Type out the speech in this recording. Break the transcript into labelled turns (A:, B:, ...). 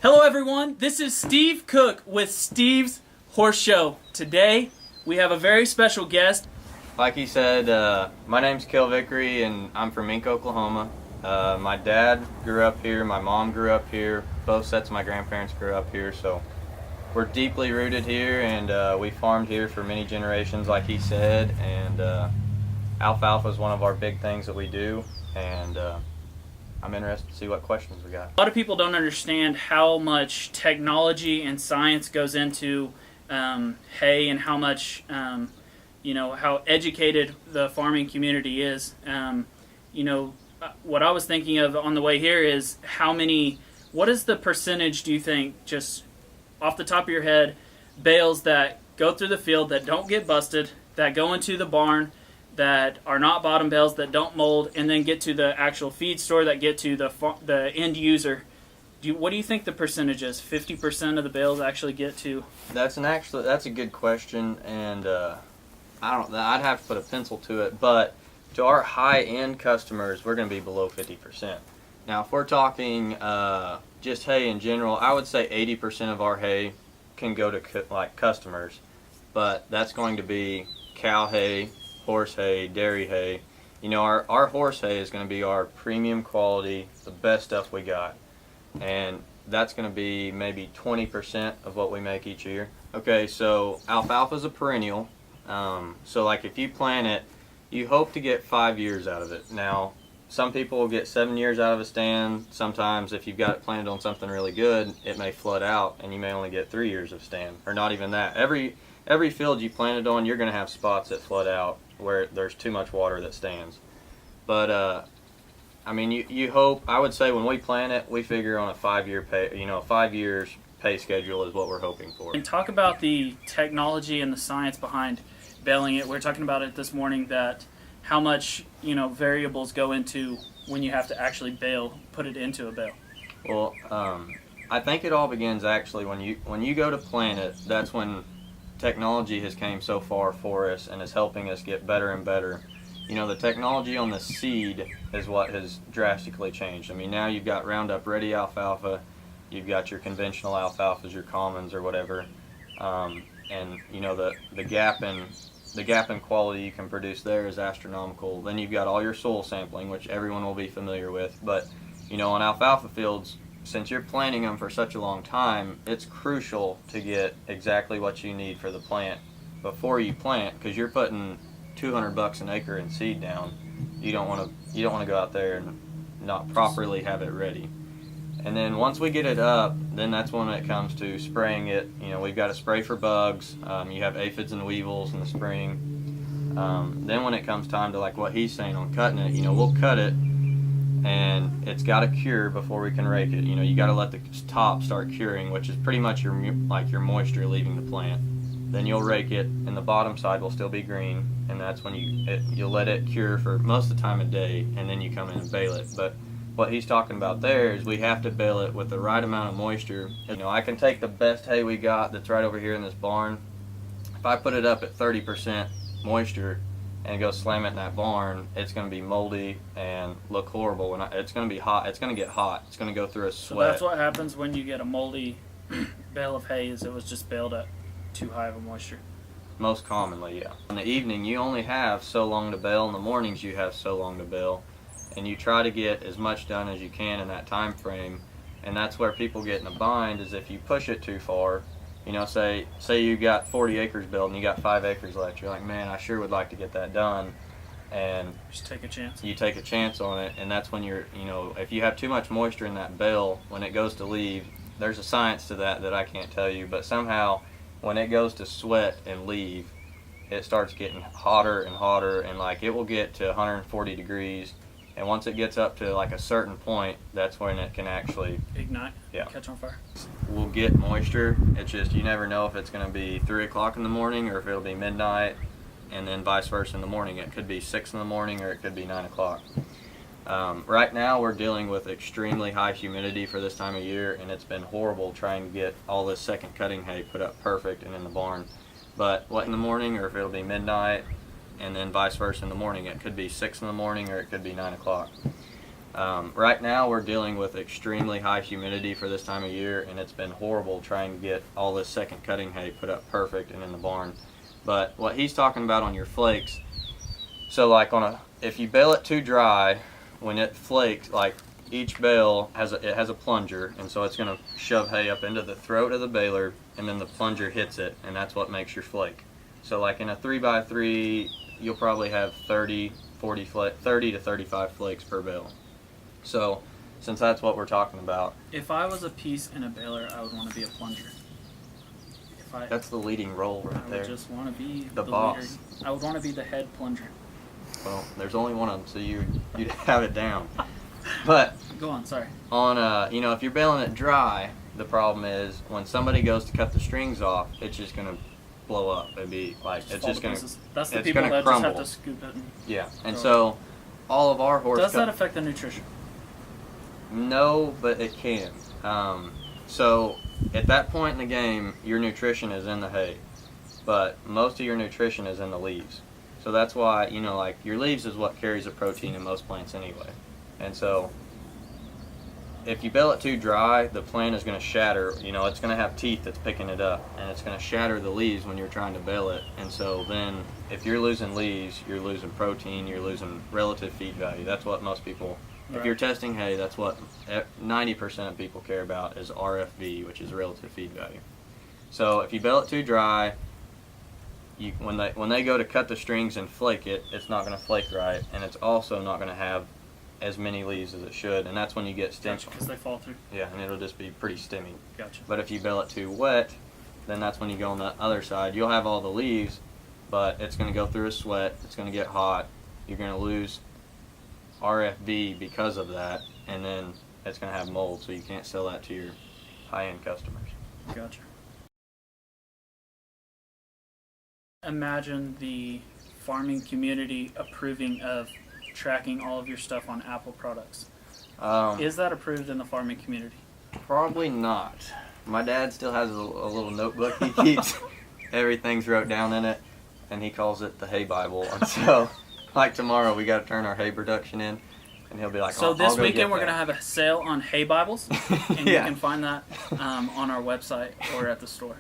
A: Hello everyone, this is Steve Cook with Steve's Horse Show. Today we have a very special guest.
B: Like he said, my name's Kale Vickrey and I'm from Mink, Oklahoma. My dad grew up here, my mom grew up here, both sets of my grandparents grew up here, so we're deeply rooted here, and we farmed here for many generations like he said, and alfalfa is one of our big things that we do, and I'm interested to see what questions we got.
A: A lot of people don't understand how much technology and science goes into hay and how much, how educated the farming community is. What I was thinking of on the way here is what is the percentage, do you think, just off the top of your head, bales that go through the field that don't get busted, that go into the barn, that are not bottom bales, that don't mold, and then get to the actual feed store, that get to the end user? What do you think the percentage is? 50% of the bales actually get to?
B: That's a good question, and I'd have to put a pencil to it, but to our high-end customers, we're going to be below 50%. Now, if we're talking just hay in general, I would say 80% of our hay can go to customers, but that's going to be cow hay, horse hay, dairy hay. Our horse hay is going to be our premium quality, the best stuff we got, and that's going to be maybe 20% of what we make each year. Okay, so alfalfa is a perennial, so like if you plant it, you hope to get 5 years out of it. Now, some people will get 7 years out of a stand. Sometimes if you've got it planted on something really good, it may flood out and you may only get 3 years of stand, or not even that. Every field you planted on, you're going to have spots that flood out where there's too much water that stands. But you hope. I would say when we plant it, we figure on a 5 year pay. 5 years pay schedule is what we're hoping for.
A: And talk about the technology and the science behind baling it. We were talking about it this morning, that how much variables go into when you have to actually put it into a bale.
B: Well, I think it all begins actually when you go to plant it. That's when technology has came so far for us and is helping us get better and better. The technology on the seed is what has drastically changed. Now you've got Roundup Ready alfalfa, you've got your conventional alfalfas, your commons or whatever, and the gap in quality you can produce there is astronomical. Then you've got all your soil sampling, which everyone will be familiar with, but on alfalfa fields, since you're planting them for such a long time, it's crucial to get exactly what you need for the plant before you plant, because you're putting $200 an acre in seed down. You don't want to go out there and not properly have it ready. And then once we get it up, then that's when it comes to spraying it. We've got to spray for bugs. You have aphids and weevils in the spring. Then when it comes time to like what he's saying on cutting it, we'll cut it, and it's got to cure before we can rake it. You got to let the top start curing, which is pretty much your moisture leaving the plant. Then you'll rake it, and the bottom side will still be green, and that's when you'll let it cure for most of the time of day, and then you come in and bale it. But what he's talking about there is we have to bale it with the right amount of moisture. I can take the best hay we got that's right over here in this barn. If I put it up at 30% moisture and go slam it in that barn, it's going to be moldy and look horrible. It's going to be hot. It's going to get hot. It's going to go through a sweat.
A: So that's what happens when you get a moldy bale of hay, is it was just baled at too high of a moisture.
B: Most commonly, yeah. In the evening, you only have so long to bale. In the mornings, you have so long to bale. And you try to get as much done as you can in that time frame, and that's where people get in a bind, is if you push it too far. Say you got 40 acres built and you got 5 acres left. You're like, man, I sure would like to get that done, and
A: just take a chance.
B: You take a chance on it, and that's when if you have too much moisture in that bale, when it goes to leave, there's a science to that I can't tell you, but somehow when it goes to sweat and leave, it starts getting hotter and hotter, and like it will get to 140 degrees. And once it gets up to like a certain point, that's when it can actually
A: ignite,
B: yeah,
A: catch on fire.
B: We'll get moisture. It's just you never know if it's going to be 3 o'clock in the morning or if it'll be midnight, and then vice versa in the morning. It could be 6 in the morning or it could be 9 o'clock. Right now we're dealing with extremely high humidity for this time of year, and it's been horrible trying to get all this second cutting hay put up perfect and in the barn. But what in the morning, or if it'll be midnight, and then vice versa in the morning. It could be 6 in the morning or it could be 9 o'clock. Right now we're dealing with extremely high humidity for this time of year, and it's been horrible trying to get all this second cutting hay put up perfect and in the barn. But what he's talking about on your flakes, so like if you bale it too dry, when it flakes, like each bale has a plunger, and so it's going to shove hay up into the throat of the baler, and then the plunger hits it, and that's what makes your flake. So like in a 3x3, you'll probably have 30 to 35 flakes per bale. So since that's what we're talking about,
A: If I was a piece in a baler, I would want to be a plunger.
B: That's the leading role right there.
A: I would just want to be
B: the boss.
A: leader. I would want to be the head plunger.
B: Well, there's only one of them, so you'd have it down. But
A: Go on, sorry.
B: on if you're baling it dry, the problem is when somebody goes to cut the strings off, it's just gonna blow up. It'd be like it's just gonna.
A: That's the
B: it's
A: people
B: gonna
A: that
B: crumble.
A: just have to scoop it.
B: Yeah, and
A: throw
B: so all of our horse.
A: Does that affect the nutrition?
B: No, but it can. So at that point in the game, your nutrition is in the hay, but most of your nutrition is in the leaves. So that's why, like your leaves is what carries the protein in most plants anyway. And so if you bale it too dry, the plant is going to shatter. It's going to have teeth that's picking it up, and it's going to shatter the leaves when you're trying to bale it. And so then if you're losing leaves, you're losing protein, you're losing relative feed value. That's what most people, if you're testing hay, that's what 90% of people care about is RFV, which is relative feed value. So if you bale it too dry, when they go to cut the strings and flake it, it's not going to flake right, and it's also not going to have as many leaves as it should, and that's when you get stem.
A: Because they fall through.
B: Yeah, and it'll just be pretty stemmy.
A: Gotcha.
B: But if you bale it too wet, then that's when you go on the other side. You'll have all the leaves, but it's going to go through a sweat. It's going to get hot. You're going to lose RFV because of that, and then it's going to have mold, so you can't sell that to your high-end customers.
A: Gotcha. Imagine the farming community approving of tracking all of your stuff on Apple products. Is that approved in the farming community?
B: Probably not. My dad still has a little notebook he keeps. Everything's wrote down in it, and he calls it the hay Bible. And so, like tomorrow, we got to turn our hay production in, and he'll be like,
A: So this
B: I'll go
A: weekend
B: get
A: we're
B: that.
A: going to have a sale on hay Bibles, and
B: Yeah.
A: you can find that on our website or at the store.